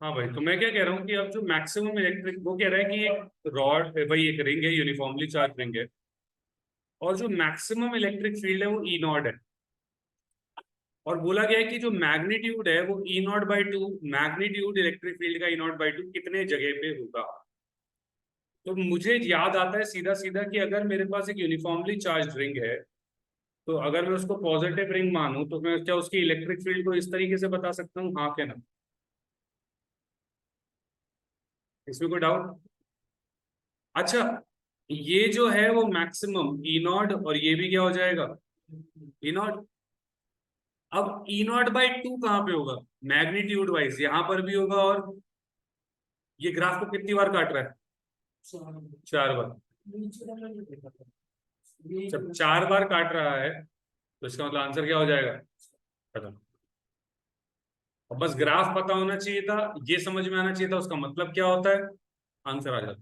हाँ भाई, तो मैं क्या कह रहा हूँ कि अब जो मैक्सिमम इलेक्ट्रिक, वो कह रहा है कि एक रॉड भाई, एक रिंग है, यूनिफॉर्मली चार्ज रिंग है, और जो मैक्सिमम इलेक्ट्रिक फील्ड है वो ई नॉट है। और बोला गया है कि जो मैग्नीट्यूड है वो E naught by two, magnitude electric field का ई नॉट बाई टू कितने जगह पे होगा। तो मुझे याद आता है सीधा सीधा कि अगर मेरे पास एक यूनिफॉर्मली चार्ज रिंग है, तो अगर मैं उसको पॉजिटिव रिंग मानूं तो मैं क्या उसकी इलेक्ट्रिक फील्ड को इस तरीके से बता सकता हूँ, हाँ क्या ना? इसमें कोई डाउट? अच्छा, ये जो है वो मैक्सिमम ई नॉट, और ये भी क्या हो जाएगा, ई नॉट। अब ई नॉट बाई टू कहाँ पे होगा? मैग्नीट्यूड वाइज यहां पर भी होगा, और ये ग्राफ को कितनी बार काट रहा है? 4 बार। जब 4 बार काट रहा है तो इसका मतलब आंसर क्या हो जाएगा? खत्म। अब बस ग्राफ पता होना चाहिए था, ये समझ में आना चाहिए था उसका मतलब क्या होता है, आंसर आ जाता।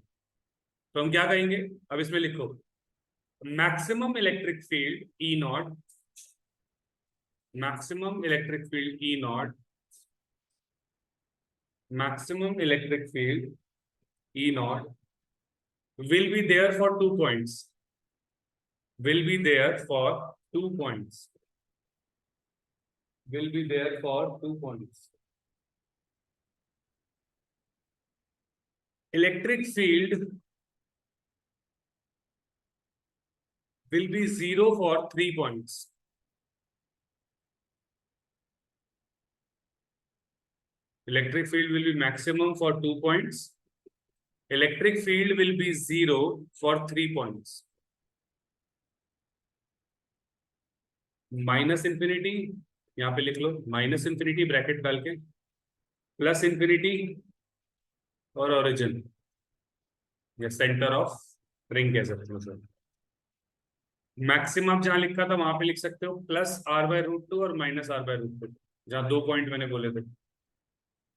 तो हम क्या कहेंगे, अब इसमें लिखो, maximum electric field E not, maximum electric field E not, maximum electric field E naught will be there for 2 points. Will be there for 2 points. Will be there for 2 points. Electric field will be 0 for 3 points. Electric field will be maximum for 2 points. Electric field will be 0 for 3 points. Minus infinity, यहाँ पे लिख लो minus infinity bracket डाल के, plus infinity और origin या centre of ring कह सकते हो सर। मैक्सिमम जहां लिखा था वहां पे लिख सकते हो +r/√2 और -r/√2, जहां 2 पॉइंट मैंने बोले थे,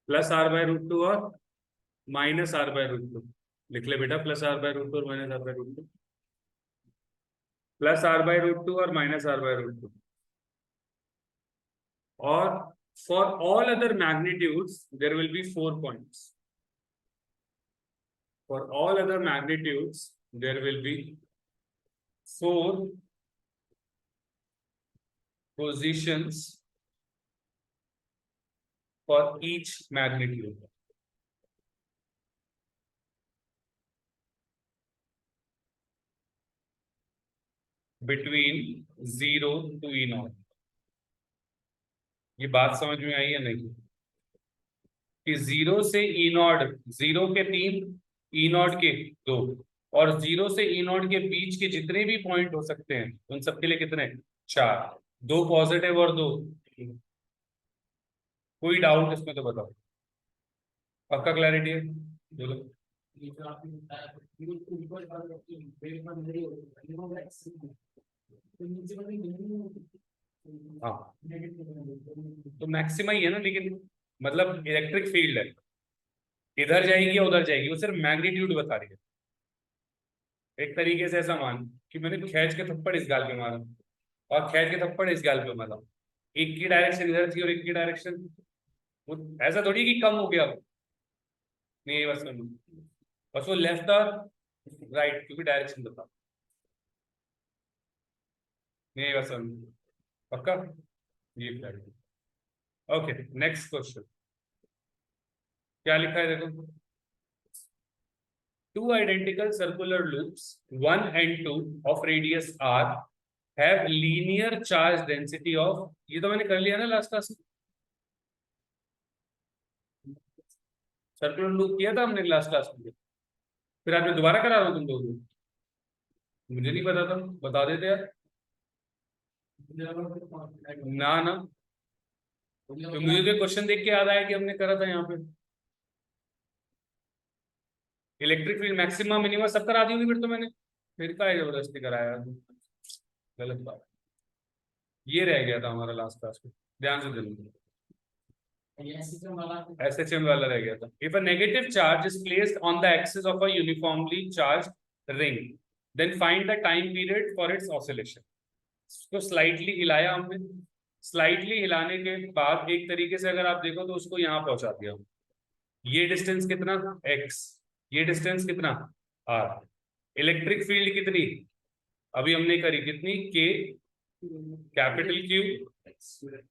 +r/√2 और -r/√2। लिख ले बेटा, +r/√2 और -r/√2, +r/√2 और -r/√2। और for all other magnitudes there will be 4 points. For all other magnitudes there will be 4 positions for each magnitude. Between 0 to E naught. ये बात समझ में आई है नहीं? कि 0 से E नॉट, 0 के 3, E नॉट के 2, और 0 से E नॉट के बीच के जितने भी पॉइंट हो सकते हैं उन सबके लिए कितने? 4। 2 पॉजिटिव और 2। कोई डाउट इसमें तो बताओ, पक्का क्लैरिटी है? बोलो। हाँ, तो मैक्सिमा ही है ना, लेकिन मतलब इलेक्ट्रिक फील्ड है, इधर जाएगी या उधर जाएगी, वो सिर्फ मैग्नीट्यूड बता रही है। एक तरीके से ऐसा मान कि मैंने खींच के थप्पड़ इस गाल पे मारा और खींच के थप्पड़ इस गाल पे मारा, एक की डायरेक्शन इधर थी और एक की डायरेक्शन, वो ऐसा थोड़ी कि कम हो गया वो। नहीं, बस सुनो, बस वो लेफ्ट और राइट क्योंकि डायरेक्शन बता। नहीं, बस सुनो, पक्का ये क्लैरिटी। ओके, नेक्स्ट क्वेश्चन क्या लिखा है देखो। Two identical circular loops, 1 and 2 of radius r, have linear charge density of, ये तो मैंने कर लिया ना लास्ट क्लास में, सर्कुलर लूप किया था हमने लास्ट क्लास में, फिर आपने दोबारा करा रहा हूं तुम लोगों को? मुझे नहीं पता था, बता देते यार। ना ना, तो मुझे तो क्वेश्चन देख के याद आया कि हमने करा था यहाँ पे। इलेक्ट्रिक फील्ड मैक्सिमम मिनिमम सब करा दी होगी फिर तो मैंने, फिर का जबरदस्ती कराया, गलत बात। ये रह गया था हमारा लास्ट क्लास में, ध्यान से देना। SHM वाला रह गया था। If a negative charge is placed on the axis of a uniformly charged ring, then find the time period for its oscillation. उसको स्लाइटली हिलाया हमने, स्लाइटली हिलाने के बाद एक तरीके से अगर आप देखो तो उसको यहाँ पहुंचा दिया, ये डिस्टेंस कितना x, ये डिस्टेंस कितना r। इलेक्ट्रिक फील्ड कितनी अभी हमने करी कितनी k capital Q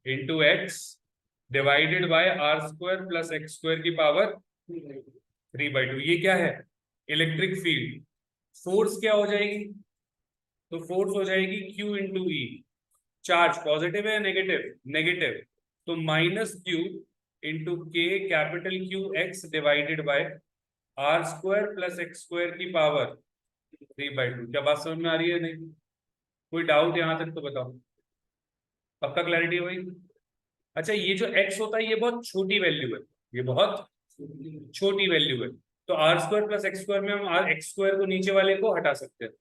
into x divided by r square plus x square की पावर 3/2। ये क्या है इलेक्ट्रिक फील्ड। फोर्स क्या हो जाएगी, तो फोर्स हो जाएगी Q into e. Charge positive है नेगेटिव, नेगेटिव, तो minus Q into k capital Q x divided by r square plus x square की पावर 3/2। क्या बात समझ में आ रही है नहीं, कोई डाउट यहां तक तो बताओ, पक्का क्लैरिटी है भाई। अच्छा ये जो x होता है ये बहुत छोटी वैल्यू है, ये बहुत छोटी वैल्यू है, तो r square plus x square में हम आर एक्स स्क्वायर को नीचे वाले को हटा सकते हैं।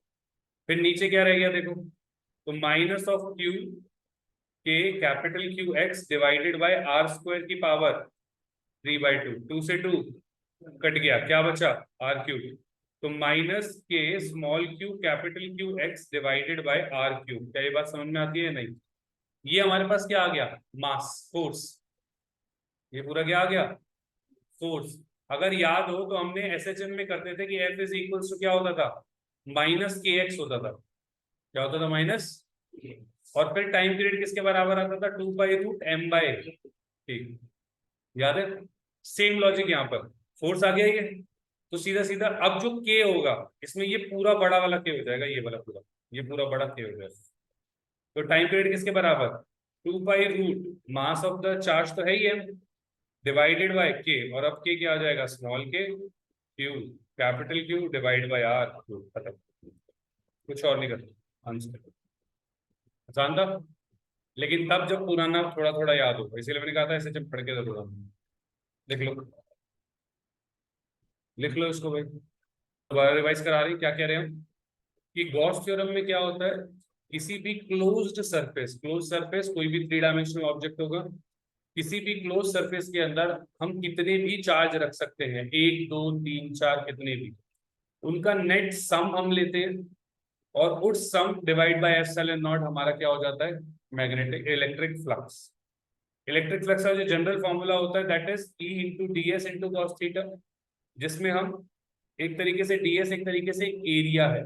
फिर नीचे क्या रह गया देखो, तो minus of q k capital q x divided by r square की पावर 3/2। 2 से 2 कट गया, क्या बचा आर क्यूब, तो minus k small q capital q x divided by r cube. क्या ये बात समझ में आती है नहीं। ये हमारे पास क्या आ गया मास फोर्स, ये पूरा क्या आ गया फोर्स। अगर याद हो तो हमने एसएचएम में करते थे कि F इज इक्वल्स टू क्या होता था माइनस के एक्स होता था, क्या होता था माइनस, और फिर टाइम पीरियड किसके बराबर आता था 2 पाई रूट m बाय, ठीक याद है। सेम लॉजिक यहाँ पर, फोर्स आ गया ये, तो सीधा सीधा अब जो के होगा इसमें ये पूरा बड़ा वाला के हो जाएगा, ये वाला पूरा, ये पूरा बड़ा के हो जाएगा। तो टाइम पीरियड किसके बराबर 2 pi root mass of the charge तो है ही है डिवाइडेड बाय के, और अब के क्या आ जाएगा small k q capital q divide by r q, खत्म, कुछ और नहीं करना आंसर, आसान था। लेकिन तब जब पुराना थोड़ा थोड़ा याद हो, इसीलिए मैंने कहा था ऐसे जब पढ़ के जरूर लिख लो, लिख लो इसको भाई, दोबारा रिवाइज करा रही क्या कह रहे हैं हम कि गॉस थ्योरम में क्या होता है, किसी भी क्लोज्ड सरफेस, क्लोज सरफेस कोई भी 3 डायमेंशनल ऑब्जेक्ट होगा, किसी भी क्लोज सरफेस के अंदर हम कितने भी चार्ज रख सकते हैं, 1 2 3 4 कितने भी, उनका नेट सम हम लेते हैं, और उस सम डिवाइड बाय एप्सिलॉन नॉट हमारा क्या हो जाता है magnetic electric flux. Electric flux का जो जनरल फॉर्मूला होता है that is E into D S into cos theta, जिसमें हम एक तरीके से ds एक तरीके से एरिया है,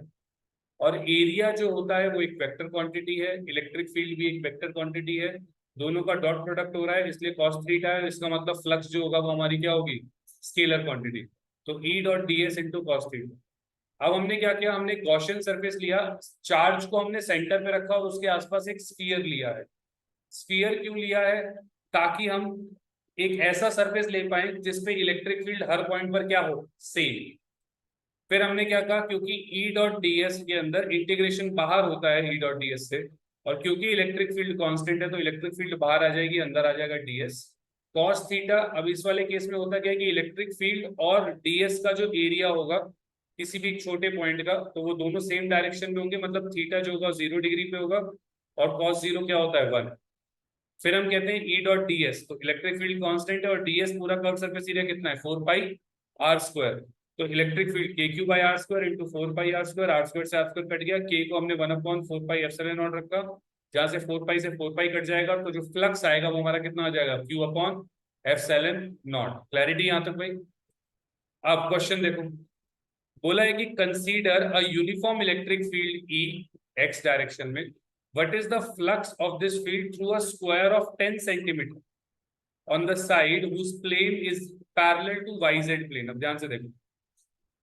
और एरिया जो होता है वो एक वेक्टर क्वांटिटी है, इलेक्ट्रिक फील्ड भी एक वेक्टर क्वांटिटी है, दोनों का डॉट प्रोडक्ट हो रहा है इसलिए कॉस थीटा है, इसका मतलब फ्लक्स जो होगा वो हमारी क्या होगी स्केलर क्वांटिटी, तो E dot D S into cos theta. अब हमने क्या किया, हमने गॉसियन सरफेस लिया, चार्ज को हमने सेंटर पे रखा और उसके आसपास एक स्फीयर लिया है। स्फीयर क्यों लिया है, ताकि हम एक ऐसा सरफेस ले पाए जिसपे इलेक्ट्रिक फील्ड हर पॉइंट पर क्या हो सेम। फिर हमने क्या कहा, क्योंकि E डॉट डी एस के अंदर इंटीग्रेशन बाहर होता है E डॉट डी एस से, और क्योंकि इलेक्ट्रिक फील्ड कांस्टेंट है तो इलेक्ट्रिक फील्ड बाहर आ जाएगी, अंदर आ जाएगा ds cos थीटा। अब इस वाले केस में होता क्या है कि इलेक्ट्रिक फील्ड और ds का जो एरिया होगा किसी भी छोटे पॉइंट का, तो वो दोनों सेम डायरेक्शन में होंगे, मतलब थीटा जो होगा 0 डिग्री पे होगा, और cos 0 क्या होता है 1। फिर हम कहते हैं E डॉट डी एस, तो इलेक्ट्रिक फील्ड कांस्टेंट है और ds पूरा कर्व सरफेस एरिया कितना है 4 पाई r स्क्वायर, तो electric field k q by r square into 4 pi r square से आर स्क्वायर कट गया, के को हमने 1/4 पाई एप्सिलॉन नॉट रखा, जहां से 4 पाई से 4 पाई कट जाएगा, तो जो फ्लक्स आएगा वो हमारा कितना आ जाएगा Q/एप्सिलॉन नॉट। क्लैरिटी यहां तक भाई। अब क्वेश्चन देखो, बोला है कि consider a uniform electric field E x direction में, what is the flux of this field through a square of 10 centimetre on the side whose plane is parallel to YZ plane. अब ध्यान से देखो,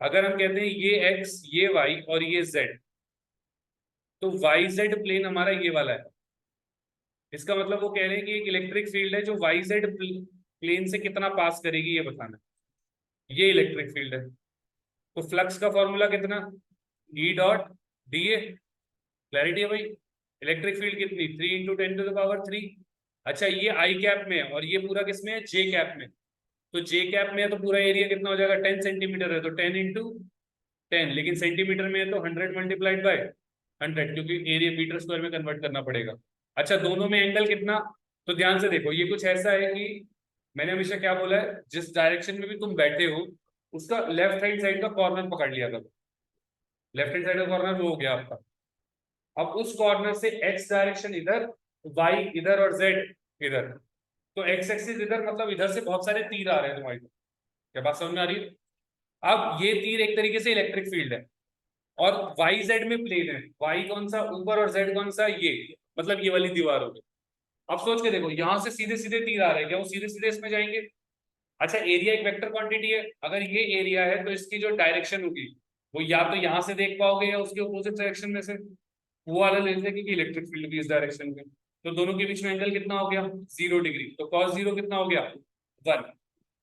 अगर हम कहते हैं ये x ये y और ये z, तो YZ प्लेन हमारा ये वाला है, इसका मतलब वो कह रहे हैं कि एक इलेक्ट्रिक फील्ड है जो YZ प्लेन से कितना पास करेगी ये बताना, ये इलेक्ट्रिक फील्ड है। तो फ्लक्स का फॉर्मूला कितना E dot D A, clarity है भाई। इलेक्ट्रिक फील्ड कितनी 3 इंटू 10⁻3। अच्छा ये आई कैप में है और ये पूरा किसमें है जे कैप में, तो जे कैप में है तो पूरा एरिया कितना हो जाएगा 10 सेंटीमीटर है, तो 10 इंटू 10, लेकिन सेंटीमीटर में है तो 100 मल्टीप्लाइड बाय 100, क्योंकि एरिया मीटर स्क्वायर में कन्वर्ट करना पड़ेगा। अच्छा दोनों में एंगल कितना, तो ध्यान से देखो ये कुछ ऐसा है कि मैंने हमेशा क्या बोला है, जिस डायरेक्शन में भी तुम बैठे हो उसका लेफ्ट हैंड साइड का कॉर्नर पकड़ लिया करो, लेफ्ट हैंड साइड का कॉर्नर वो हो गया आपका। अब उस कॉर्नर से एक्स डायरेक्शन इधर, वाई इधर और जेड इधर, तो एक्स एक्सिस इधर, मतलब इधर से बहुत सारे तीर आ रहे हैं तुम्हारी, क्या बात समझ में आ रही है? अब ये तीर एक तरीके से इलेक्ट्रिक फील्ड है और वाई जेड में प्लेन है, वाई कौन सा ऊपर और जेड कौन सा, ये मतलब ये वाली दीवार होगी। अब सोच के देखो, यहां से सीधे सीधे तीर आ रहे हैं, क्या वो सीधे सीधे इसमें जाएंगे? अच्छा, एरिया एक वेक्टर क्वांटिटी है, अगर ये एरिया है तो इसकी जो डायरेक्शन होगी वो या तो यहां से देख पाओगे या उसके अपोजिट डायरेक्शन में से, वो वाला ले लेंगे कि इलेक्ट्रिक फील्ड भी इस डायरेक्शन में। तो दोनों के बीच में एंगल कितना हो गया? 0 डिग्री। तो कॉस जीरो कितना हो गया? 1।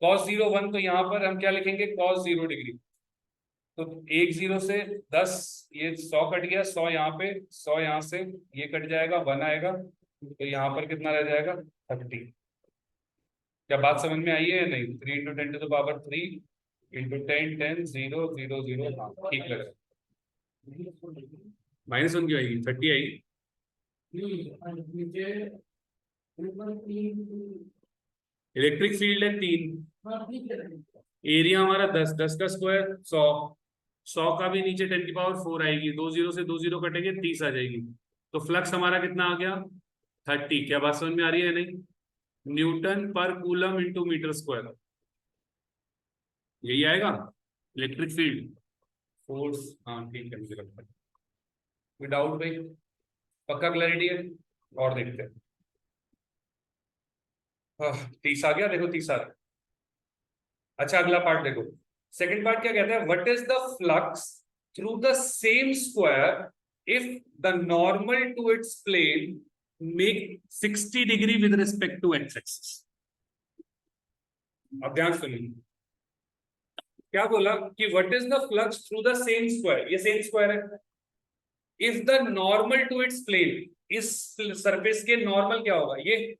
कॉस जीरो 1, तो यहाँ पर हम क्या लिखेंगे? Cos 0 degree. तो 1 0 से 10, ये 100 कट गया, 100 यहाँ पे, 100 यहाँ से, ये कट जाएगा, 1 आएगा, तो यहाँ पर कितना रह जाएगा? 30। क्या बात समझ में आई है या नहीं? 3 × 10⁻³ × 10 10 0 0 0। हाँ ठीक लग रहा है। -1 क्यों आएगी? 30 आएगी। इलेक्ट्रिक फील्ड है 3, एरिया हमारा 10, 10 का स्क्वायर 100, 100 का भी नीचे 10⁴ आएगी, 2 0 से 2 0 कटेंगे, 30 आ जाएगी। तो फ्लक्स हमारा कितना आ गया? 30। क्या बात समझ में आ रही है नहीं? न्यूटन पर कूलम इंटू मीटर स्क्वायर, यही आएगा इलेक्ट्रिक फील्ड फोर्स। हाँ ठीक है, मुझे लगता है। कोई डाउट भाई? पक्का क्लैरिटी है? और देखते हैं। 30 आ गया, देखो 30 आ गया। अच्छा अगला पार्ट देखो, सेकंड पार्ट क्या कहता है? What is the flux through the same square if the normal to its plane make 60 degree with respect to x axis. अब ध्यान सुनिए, क्या बोला कि what is the flux through the same square, ये सेम स्क्वायर है, if the normal to its plane, इस surface के नॉर्मल क्या होगा? ये,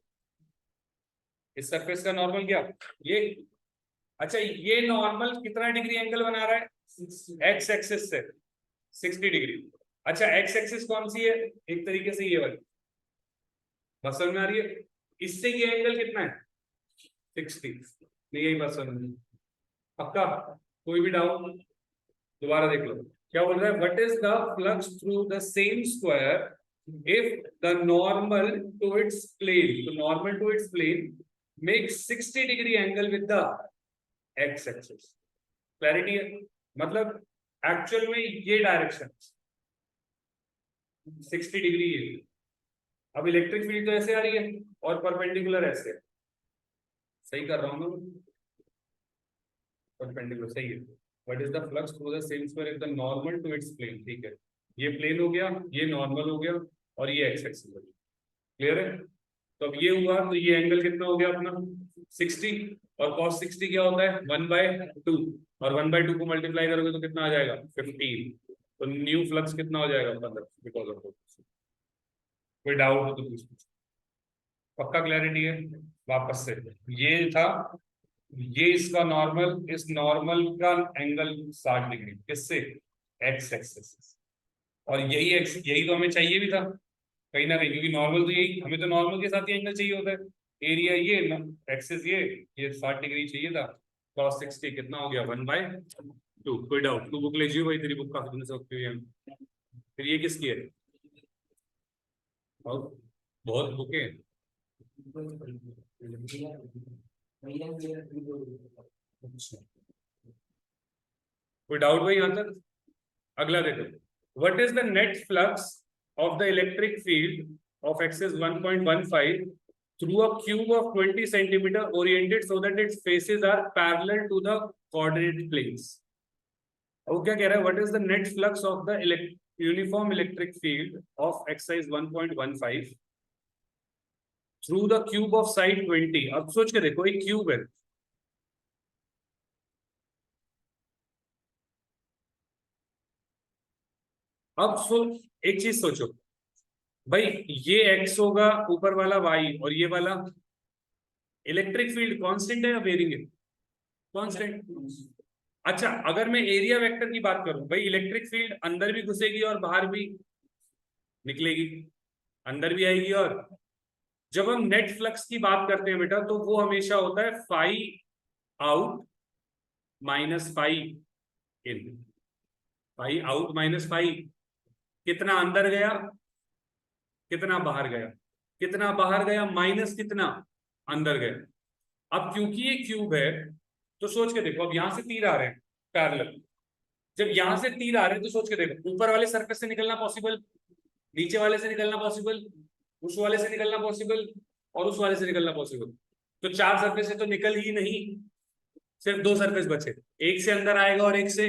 इस सरफेस का नॉर्मल क्या? ये। अच्छा, ये नॉर्मल कितना डिग्री एंगल बना रहा है? एक्स एक्सिस से 60 डिग्री। अच्छा, एक्स एक्सिस कौन सी है? एक तरीके से ये वाली, बस समझ में आ रही है? इससे ये एंगल कितना है? 60। नहीं, यही बस समझ में, पक्का? कोई भी डाउट? दोबारा देख लो, क्या बोल रहा है? What is the flux through the same square if the normal to its plane, तो normal to its plane make 60 degree angle with the x axis. Clarity है? मतलब एक्चुअल में ये डायरेक्शन 60 डिग्री है। अब इलेक्ट्रिक फील्ड तो ऐसे आ रही है और परपेंडिकुलर ऐसे, सही कर रहा हूं मैं? परपेंडिकुलर सही है। What is the flux through the same square if the normal to its plane, ठीक है, ये प्लेन हो गया, ये नॉर्मल हो गया और ये एक्स एक्सिस हो गया। क्लियर है? तो अब ये हुआ, तो ये एंगल कितना हो गया अपना? 60। और cos 60 क्या होता है? 1/2, और 1/2 को मल्टीप्लाई करोगे तो कितना आ जाएगा? 15। तो न्यू फ्लक्स कितना हो जाएगा? 15 बिकॉज ऑफ। कोई डाउट हो तो पूछ। पक्का क्लैरिटी है? वापस से, ये था, ये इसका नॉर्मल, इस नॉर्मल का एंगल 60 डिग्री, किससे? X axis. और यही एक्स, यही तो हमें चाहिए भी था कहीं ना कहीं, क्योंकि नॉर्मल तो यही, हमें तो नॉर्मल के साथ ही एंगल चाहिए होता है। एरिया ये, एक्सिस ये 60 डिग्री चाहिए था। cos 60 कितना हो गया? 1/2। कोई डाउट? तू बुक ले जियो भाई, तेरी बुक काफी दिन से रखी हुई है। फिर ये किसकी है? और बहुत बुके हैं। अच्छा, कोई डाउट भाई यहाँ तक? अगला देखो, what is the net flux of the electric field of axis 1.15 through a cube of 20 centimeter oriented so that its faces are parallel to the coordinate planes। अब क्या कह रहा है? What is the net flux of the uniform electric field of exercise 1.15 through the cube of side 20। अब सोच के देखो, एक क्यूब है, अब एक चीज सोचो भाई, ये एक्स होगा, ऊपर वाला वाई, और ये वाला इलेक्ट्रिक फील्ड कांस्टेंट है या वेरिंग है? कांस्टेंट। अच्छा, अगर मैं एरिया वेक्टर की बात करूं भाई, इलेक्ट्रिक फील्ड अंदर भी घुसेगी और बाहर भी निकलेगी, अंदर भी आएगी। और जब हम नेट फ्लक्स की बात करते हैं बेटा, तो वो हमेशा होता है फाई आउट माइनस फाई इन। फाई आउट माइनस फाई, कितना अंदर गया, कितना बाहर गया, कितना बाहर गया माइनस कितना अंदर गया। अब क्योंकि ये क्यूब है, तो सोच के देखो, अब यहाँ से तीर आ रहे हैं पैरेलल, जब यहाँ से तीर आ रहे हैं तो सोच के देखो, ऊपर वाले सरफेस से निकलना पॉसिबल, नीचे वाले से निकलना पॉसिबल, उस वाले से निकलना पॉसिबल, और उस वाले से निकलना पॉसिबल। तो चार सरफेस से तो निकल ही नहीं, सिर्फ दो सरफेस बचे, एक से अंदर आएगा और एक से।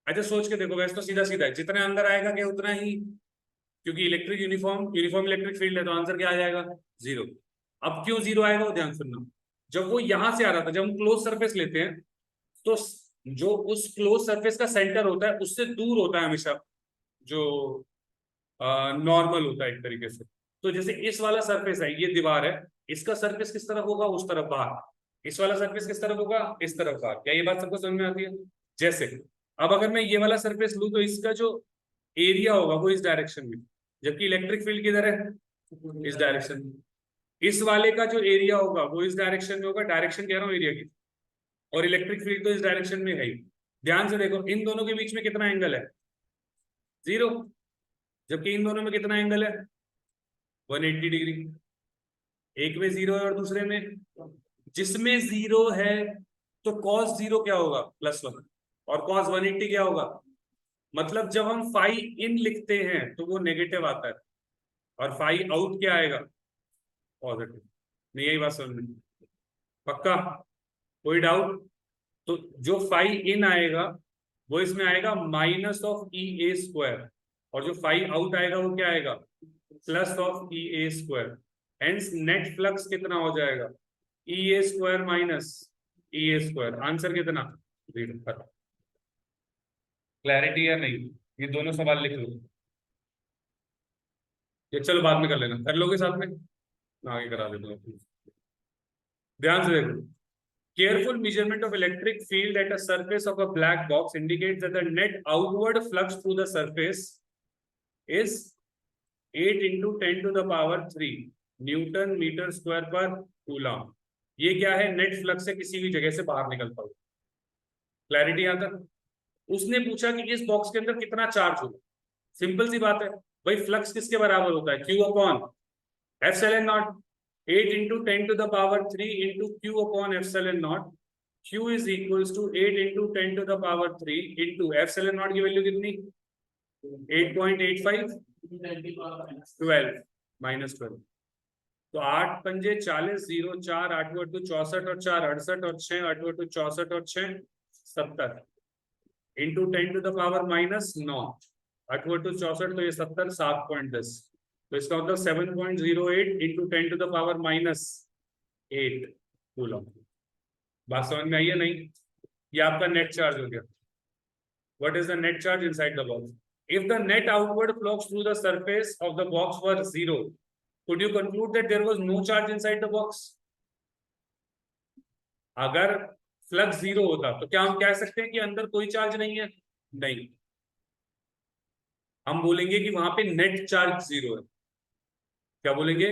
अच्छा सोच के देखो, वैसे तो सीधा सीधा है, जितने अंदर आएगा क्या उतना ही, क्योंकि इलेक्ट्रिक यूनिफॉर्म इलेक्ट्रिक फील्ड है, तो आंसर क्या आ जाएगा, जीरो। अब क्यों जीरो आएगा वो ध्यान सुनना, जब वो यहां से आ रहा था, जब हम क्लोज सरफेस लेते हैं तो जो उस क्लोज सरफेस का सेंटर होता है उससे दूर होता है हमेशा, जो नॉर्मल होता है एक तरीके से। तो जैसे इस वाला सरफेस है, ये दीवार है, इसका सरफेस किस तरफ होगा, उस तरफ बाहर, इस वाला सरफेस किस तरफ होगा, इस तरफ बाहर। क्या ये बात सबको समझ में आती है? जैसे अब अगर मैं ये वाला सरफेस लूं तो इसका जो एरिया होगा वो इस डायरेक्शन में, जबकि इलेक्ट्रिक फील्ड किधर है, इस डायरेक्शन में। इस वाले का जो एरिया होगा वो इस डायरेक्शन में होगा, डायरेक्शन कह रहा हूँ एरिया की, और इलेक्ट्रिक फील्ड तो इस डायरेक्शन में है ही। ध्यान से देखो, इन दोनों के बीच में कितना एंगल है, जीरो, जबकि इन दोनों में कितना एंगल है, 180 डिग्री। एक में जीरो है और दूसरे में, जिसमें जीरो है तो कॉस जीरो क्या होगा, +1, और कॉस 180 क्या होगा। मतलब जब हम फाई इन लिखते हैं तो वो नेगेटिव आता है, और फाई आउट क्या आएगा, पॉजिटिव। नहीं यही बात समझ में, पक्का, कोई डाउट? तो जो फाई इन आएगा वो इसमें आएगा -(E(a)², और जो फाई आउट आएगा वो क्या आएगा, +(E(a)²। हेंस नेट फ्लक्स कितना हो जाएगा, E(a)² - E(a)²। आंसर कितना, 0। क्लैरिटी या नहीं, ये दोनों सवाल लिख लो, ये चलो बाद में कर लेना, कर लोगे साथ में, मैं आगे करा देता हूँ। ध्यान से देखो, careful measurement of electric field at a surface of a black box indicates that the net outward flux through the surface is 8 × 10⁻³ Newton metre square पर कूलम। ये क्या है, नेट फ्लक्स है किसी भी जगह से बाहर निकलता हुआ। क्लैरिटी यहाँ तक? उसने पूछा कि इस बॉक्स के अंदर कितना चार्ज होगा। सिंपल सी बात है भाई, फ्लक्स किसके बराबर होता है, Q/ε0, 8 × 10⁻³ × Q/ε0। Q is equals to 8 × 10⁻³ into ε0 की वैल्यू कितनी, 8.85, 12 -12। तो 8 पंजे 40, 0 4 8 × 2 64 और 4 68 और 6 8 × 2 64 और 6 70 इंटू 10⁻⁻9, 8 × 2 64, तो ये 70 7.10, तो इसका मतलब 7.08 × 10⁻⁻8 कूलम। बात समझ में आई है नहीं? ये आपका नेट चार्ज हो गया। What is the net charge inside the box? If the net outward flux through the surface of the box were 0, could you conclude that there was no charge inside the box? अगर flux 0 होता तो क्या हम कह सकते हैं कि अंदर कोई चार्ज नहीं है? नहीं, हम बोलेंगे कि वहां पे नेट चार्ज 0 है। क्या बोलेंगे?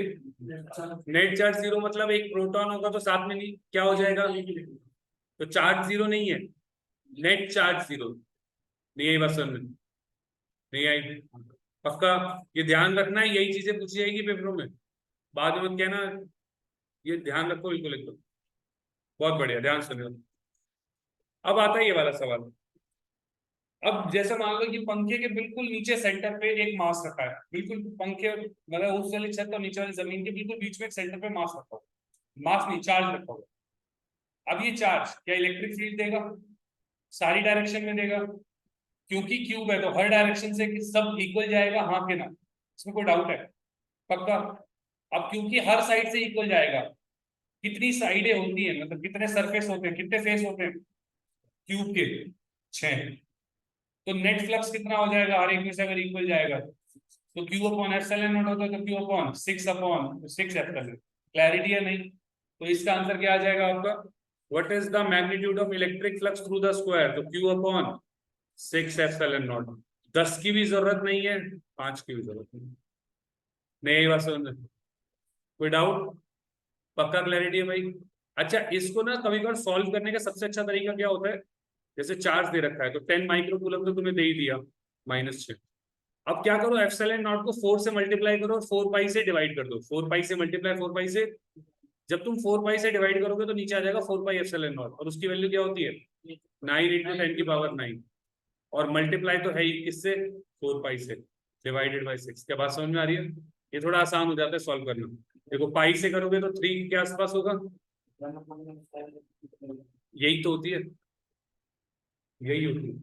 नेट चार्ज 0 मतलब एक प्रोटॉन होगा तो साथ में नहीं क्या हो जाएगा, तो चार्ज 0 नहीं है, नेट चार्ज 0। नहीं आई बात समझ में? नहीं आई? पक्का? ये ध्यान रखना है, यही चीजें पूछी जाएगी पेपरों में, बाद में मत कहना, ये ध्यान रखो बिल्कुल एकदम। बहुत बढ़िया, ध्यान सुनो। अब आता है ये वाला सवाल। अब जैसे मान लो कि पंखे के बिल्कुल नीचे सेंटर पे एक मास रखा है, बिल्कुल पंखे मतलब उस वाली छत और नीचे वाली जमीन के बिल्कुल बीच में एक सेंटर पे मास रखा हुआ, मास नहीं चार्ज रखा हुआ। अब ये चार्ज क्या इलेक्ट्रिक फील्ड देगा, सारी डायरेक्शन में देगा, क्योंकि क्यूब है तो हर डायरेक्शन से सब इक्वल जाएगा, हाँ के ना, इसमें कोई डाउट है? पक्का? अब क्योंकि हर साइड से इक्वल जाएगा, कितनी साइडें होती हैं, मतलब कितने सरफेस होते हैं, कितने फेस होते हैं क्यूब के, 6। तो नेट फ्लक्स कितना हो जाएगा, हर एक में से अगर इक्वल जाएगा तो Q/ε0 होता है, तो Q/6/6ε। क्लैरिटी है नहीं? तो इसका आंसर क्या आ जाएगा आपका, what is the magnitude of electric flux through the square, तो Q/6/0। 10 की भी जरूरत नहीं है, 5 की भी जरूरत नहीं बस। कोई डाउट? पक्का क्लैरिटी है भाई? अच्छा, इसको ना कभी कभार सॉल्व करने का सबसे अच्छा तरीका क्या होता है, जैसे चार्ज दे रखा है तो 10 माइक्रोकूलम तो तुम्हें दे ही दिया, -6। अब क्या करो, ε0 को 4 से मल्टीप्लाई करो और 4 पाई से डिवाइड कर दो, 4 पाई से मल्टीप्लाई 4 पाई से जब तुम 4 पाई से डिवाइड करोगे तो नीचे आ जाएगा 4 पाई एप्सिलॉन नॉट, और उसकी वैल्यू क्या होती है 9 इंटू 10 की पावर 9, और मल्टीप्लाई तो है ही किससे 4 पाई से डिवाइडेड बाई 6। क्या बात समझ में आ रही है? ये थोड़ा आसान हो जाता है सॉल्व करना। देखो पाई से करोगे तो 3 के आसपास होगा, यही तो होती है, यही होती है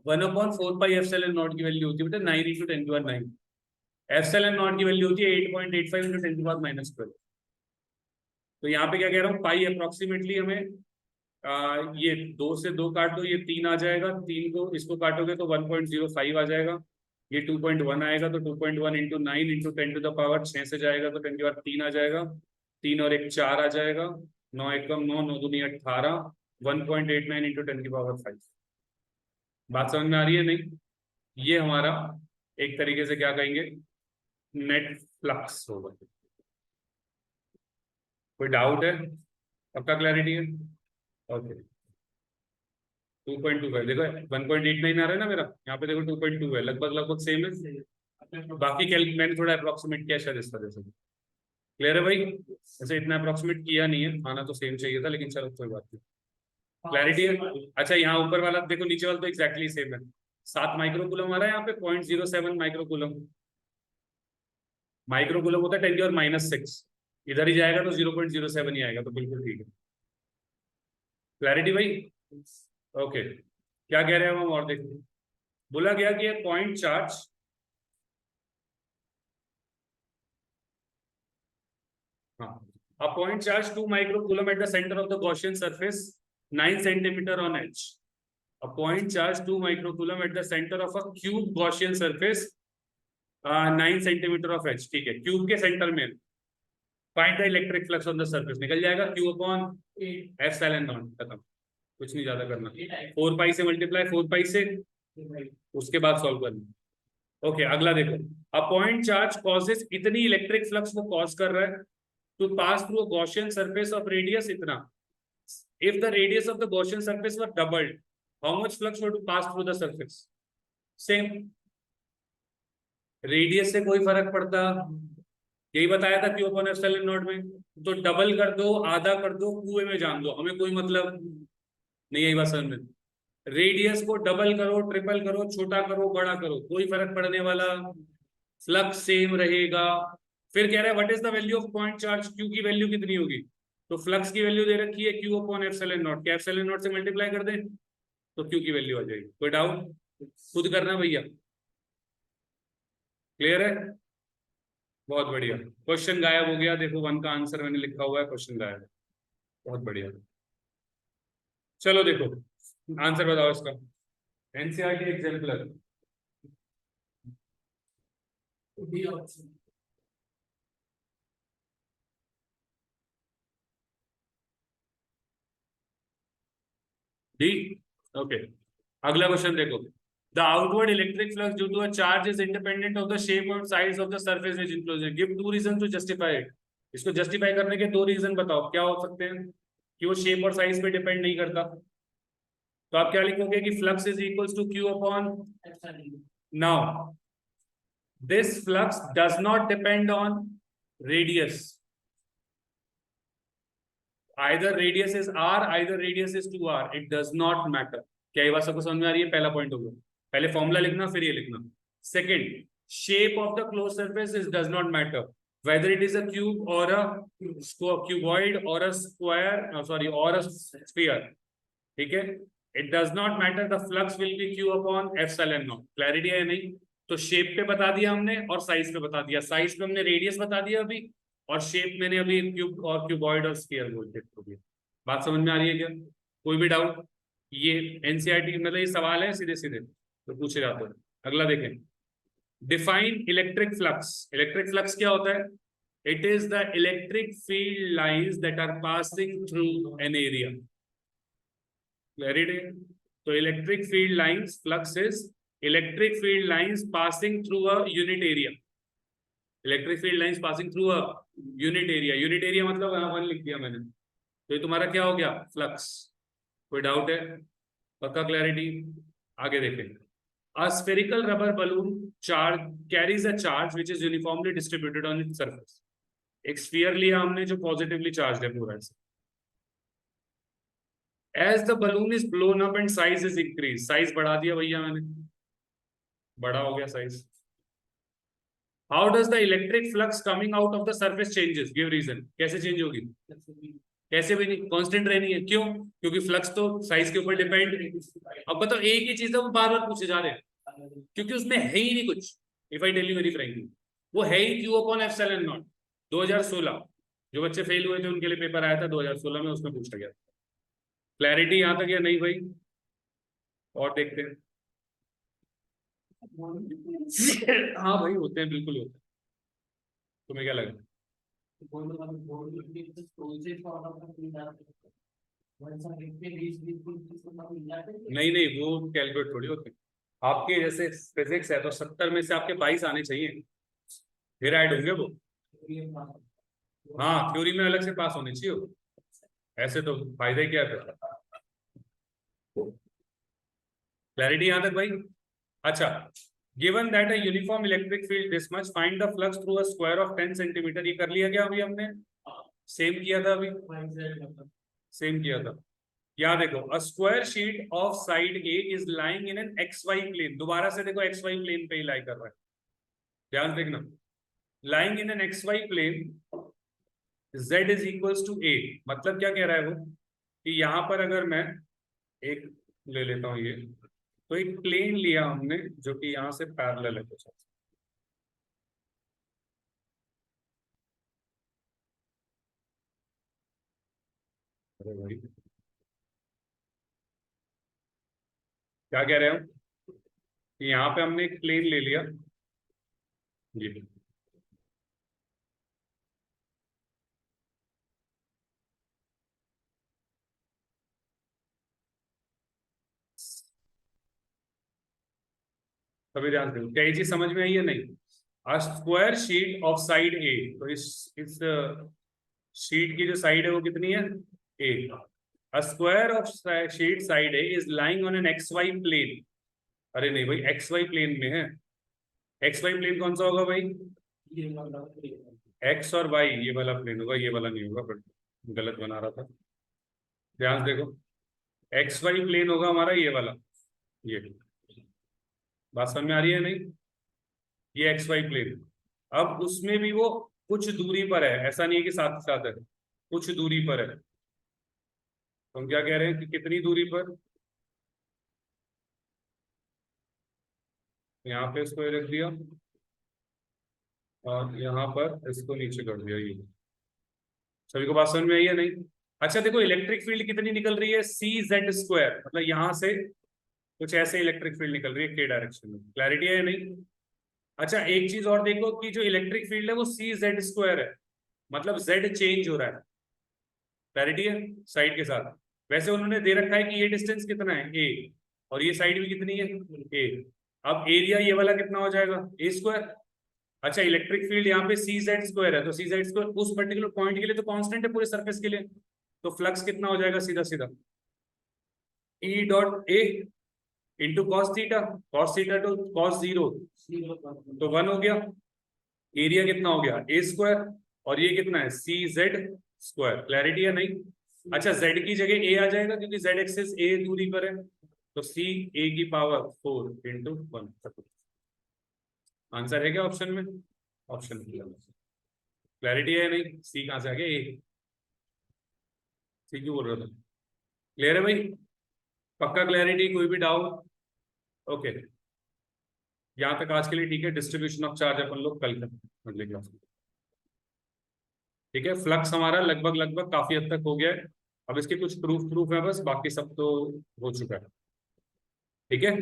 1/4 पाई एप्सिलॉन नॉट की वैल्यू होती है बेटा 9 इंटू 10 की पावर 9। एप्सिलॉन नॉट की वैल्यू होती है 8.85 इंटू 10 की पावर -12। तो यहाँ पे क्या कह रहा हूँ, पाई अप्रोक्सीमेटली हमें ये 2 से 2 काट दो, ये 3 आ जाएगा, 3 को इसको काटोगे तो 1.05 आ जाएगा, ये 2.1 आएगा, तो 2.1 into 9 into 10 to the power 6 से जाएगा तो 10 की पावर 3 आ जाएगा, 3 और 1 4 आ जाएगा, 9 एकम 9, 9 दूनी 18, 1.89 इंटू 10 की पावर 5। बात समझ में आ रही है नहीं? ये हमारा एक तरीके से क्या कहेंगे, नेट फ्लक्स होगा। कोई डाउट है? पक्का क्लैरिटी है? ओके 2.25 देखो 1.89 आ रहा है ना मेरा, यहाँ पे देखो 2.2 है, लगभग लगभग सेम है। बाकी कैलकुलेट मैंने थोड़ा अप्रोक्सीमेट किया शायद इस वजह से। क्लियर है भाई? ऐसे इतना अप्रोक्सीमेट किया नहीं है, आना तो सेम चाहिए था, लेकिन चलो कोई बात नहीं। क्लैरिटी है? अच्छा यहाँ ऊपर वाला देखो, नीचे वाला तो एक्जैक्टली सेम है। 7 माइक्रोकूलम आ रहा है यहाँ पे, 0.07 माइक्रोकूलम। माइक्रोकूलम होता है 10 की और -6, इधर ही जाएगा तो 0.07 ही आएगा, तो बिल्कुल ठीक है। क्लैरिटी भाई? ओके क्या कह रहे हैं हम और देखते हैं। बोला गया कि एक पॉइंट चार्ज हाँ a point charge 2 microcoulomb at the center of the Gaussian surface 9 centimeter on edge. A point charge 2 microcoulomb at the center of a cube Gaussian surface 9 centimeter of edge। ठीक है, cube के centre में find the electric flux on the surface, निकल जाएगा Q upon epsilon not, खत्म, कुछ नहीं ज्यादा करना। 4 पाई से मल्टीप्लाई 4 पाई से, उसके बाद सॉल्व करना। ओके अगला देखो, अ पॉइंट चार्ज कॉजेस, इतनी इलेक्ट्रिक फ्लक्स वो कॉज कर रहा है to pass through a Gaussian surface of radius इतना। If the radius of the Gaussian surface were doubled, how much flux would pass through the surface? Same, radius से कोई फर्क पड़ता, यही बताया था क्यू अपॉन एप्सिलॉन नॉट में, तो डबल कर दो, आधा कर दो, कुएं में जान दो, हमें कोई मतलब नहीं। यही बात समझ में, रेडियस को डबल करो, ट्रिपल करो, छोटा करो, बड़ा करो, कोई फर्क पड़ने वाला, फ्लक्स सेम रहेगा। फिर कह रहा है what is the value of point charge, Q की वैल्यू कितनी होगी? तो फ्लक्स की वैल्यू दे रखी है क्यू अपॉन एप्सिलॉन नॉट, क्या एप्सिलॉन नॉट से मल्टीप्लाई कर दें तो क्यू की वैल्यू आ जाएगी। कोई डाउट? खुद करना भैया। क्लियर है? बहुत बढ़िया। क्वेश्चन गायब हो गया, देखो 1 का आंसर मैंने लिखा हुआ है, क्वेश्चन गायब। बहुत बढ़िया। चलो देखो आंसर बताओ इसका, एनसीईआरटी एग्जाम्पलर। D okay. अगला क्वेश्चन देखो, the outward electric flux due to a charge is independent of the shape और size of the surface which enclose. Give 2 reason to justify it. इसको जस्टिफाई करने के 2 reason बताओ, क्या हो सकते हैं कि वो शेप और साइज पे डिपेंड नहीं करता। तो आप क्या लिखोगे कि flux is equals to q upon, now this flux does not depend on radius, either radius is r, either radius is 2r, it does not matter। क्या ये बात सबको समझ में आ रही है? पहला पॉइंट हो गया, पहले फॉर्मूला लिखना फिर ये लिखना। Second, shape of the close surface is does not matter, whether it is a cube or a cuboid or a square, sorry, or a sphere। ठीक है, it does not matter, the flux will be q upon epsilon naught। Clarity है नहीं? तो shape पे बता दिया हमने और साइज पे बता दिया। साइज पे हमने रेडियस बता दिया अभी, और शेप मैंने अभी क्यूब और क्यूबॉइड और स्फीयर बोल दिया। बात समझ में आ रही है क्या? कोई भी डाउट? ये एनसीईआरटी मतलब ये सवाल है सीधे सीधे तो पूछे जाते हैं। अगला देखें, define electric flux. Electric flux क्या होता है? It is the electric field lines that are passing through an area. Clarity? तो electric field lines, flux is electric field lines passing through a unit area. Electric field lines passing through a unit area. Unit area मतलब यहाँ 1 लिख दिया मैंने, तो ये तुम्हारा क्या हो गया? फ्लक्स। कोई डाउट है? पक्का क्लैरिटी? आगे देखें, A spherical rubber balloon charge carries a charge which is uniformly distributed on its surface. एक स्फीयर लिया हमने जो पॉजिटिवली चार्ज है पूरा ऐसे. As the balloon is blown up and size is increased, size बढ़ा दिया भैया मैंने, बड़ा हो गया size. How does the electric flux coming out of the surface changes? Give reason. कैसे चेंज होगी? कैसे भी नहीं, कांस्टेंट रहनी है. क्यों? क्योंकि फ्लक्स तो साइज के ऊपर डिपेंड. अब बताओ, एक ही चीज है वो बार बार पूछे जा रहे हैं क्योंकि उसमें है ही नहीं कुछ. If I tell you very frankly, वो है ही क्यू अपॉन एप्सिलॉन नॉट. 2016 जो बच्चे फेल हुए थे उनके लिए पेपर आया था 2016 में, उसमें पूछा गया. क्लैरिटी यहाँ तक या नहीं भाई? और देखते हैं. हाँ भाई होते हैं, बिल्कुल होते हैं. तुम्हें क्या लगा? नहीं नहीं, वो कैलकुलेट थोड़ी होते हैं. आपके जैसे फिजिक्स है तो 70 में से आपके 22 आने चाहिए, फिर ऐड होंगे वो. हाँ, थ्योरी में अलग से पास होने चाहिए वो. ऐसे तो फायदे क्या है? क्लैरिटी यहाँ तक भाई? अच्छा, given that a uniform electric field this much, find the flux through a square of 10 centimetre. ये कर लिया क्या अभी हमने? सेम किया था अभी, सेम किया था. यहाँ देखो, a square sheet of side a is lying in an x y plane. दोबारा से देखो, एक्स वाई प्लेन पे ही लाई कर रहा है, ध्यान देखना. Lying in an x y plane, z is equals to a. मतलब क्या कह रहा है वो, कि यहाँ पर अगर मैं एक ले लेता हूँ ये, तो एक प्लेन लिया हमने जो कि यहाँ से पैरेलल है कुछ. अरे भाई क्या कह रहे हो, कि यहाँ पे हमने एक प्लेन ले लिया जी. सभी ध्यान से, क्या ये चीज समझ में आई है नहीं? A square sheet of side a, तो इस शीट की जो साइड है वो कितनी है? A. A square of sheet side a is lying on an x y plane. अरे नहीं भाई, एक्स वाई प्लेन में है. एक्स वाई प्लेन कौन सा होगा भाई? एक्स और वाई, ये वाला प्लेन होगा, ये वाला नहीं होगा, बट गलत बना रहा था. ध्यान से देखो, एक्स वाई प्लेन होगा हमारा ये वाला. ये बात समझ में आ रही है नहीं? ये एक्स वाई प्लेन. अब उसमें भी वो कुछ दूरी पर है, ऐसा नहीं है कि साथ साथ है, कुछ दूरी पर है. तो हम क्या कह रहे हैं कि कितनी दूरी पर? यहाँ पे इसको रख दिया और यहाँ पर इसको नीचे कर दिया. ये सभी को बात समझ में आई है नहीं? अच्छा देखो, इलेक्ट्रिक फील्ड कितनी निकल रही है? सी जेड स्क्वायर. मतलब यहाँ से कुछ ऐसे इलेक्ट्रिक फील्ड निकल रही है के डायरेक्शन में. क्लैरिटी है या नहीं? अच्छा, एक चीज और देखो कि जो इलेक्ट्रिक फील्ड है वो सी जेड स्क्वायर है, मतलब जेड चेंज हो रहा है. क्लैरिटी है साइड के साथ? वैसे उन्होंने दे रखा है कि ये डिस्टेंस कितना है ए, और ये साइड भी कितनी है ए. अब एरिया ये वाला कितना हो जाएगा? ए स्क्वायर. अच्छा, इलेक्ट्रिक फील्ड यहाँ पे सी जेड स्क्वायर है, तो सी जेड स्क्वायर उस पर्टिकुलर पॉइंट के लिए तो कांस्टेंट है पूरे सरफेस के लिए. तो फ्लक्स कितना हो जाएगा? सीधा सीधा E dot A into cos theta two cos zero, तो 1 हो गया. एरिया कितना हो गया? ए स्क्वायर. और ये कितना है? सी जेड स्क्वायर. क्लैरिटी है नहीं? अच्छा, जेड की जगह ए आ जाएगा क्योंकि जेड एक्सिस ए दूरी पर है, तो सी ए की पावर 4 इंटू 1. आंसर है क्या ऑप्शन में? ऑप्शन क्लैरिटी है नहीं? सी कहां से आ गया? ए. सी क्यों बोल रहा था? क्लियर है भाई? पक्का क्लैरिटी? कोई भी डाउट? ओके, यहां तक आज के लिए ठीक है. डिस्ट्रीब्यूशन ऑफ चार्ज अपन लोग कल करें अगले क्लास में. ठीक है, फ्लक्स हमारा लगभग लगभग काफी हद तक हो गया है. अब इसके कुछ प्रूफ है बस, बाकी सब तो हो चुका है. ठीक है,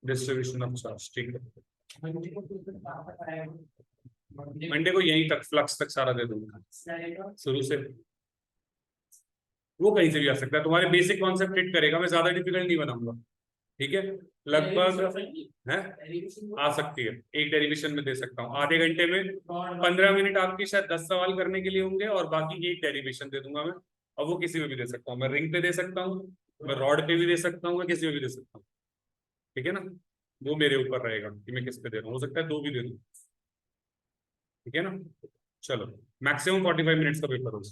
डिस्ट्रीब्यूशन ऑफ चार्ज. ठीक है, मंडे को यहीं तक फ्लक्स तक सारा दे दूंगा शुरू से. वो कहीं से भी आ सकता है, तुम्हारे बेसिक कॉन्सेप्ट हिट करेगा, मैं ज्यादा डिफिकल्ट नहीं बनाऊंगा. ठीक है, लगभग है आ सकती है. एक डेरिवेशन में दे सकता हूँ आधे घंटे में. 15 मिनट आपकी शायद 10 सवाल करने के लिए होंगे, और बाकी एक डेरिवेशन दे दूंगा मैं. और वो किसी में भी दे सकता हूँ, मैं रिंग पे दे सकता हूँ, मैं रॉड पे भी दे सकता हूँ, मैं किसी में भी दे सकता हूँ. ठीक है ना, वो मेरे ऊपर रहेगा कि मैं किस पे दे रहा हूँ, हो सकता है 2 भी दे दूँ। ठीक है ना, चलो मैक्सिमम 45 मिनट्स का पेपर हो।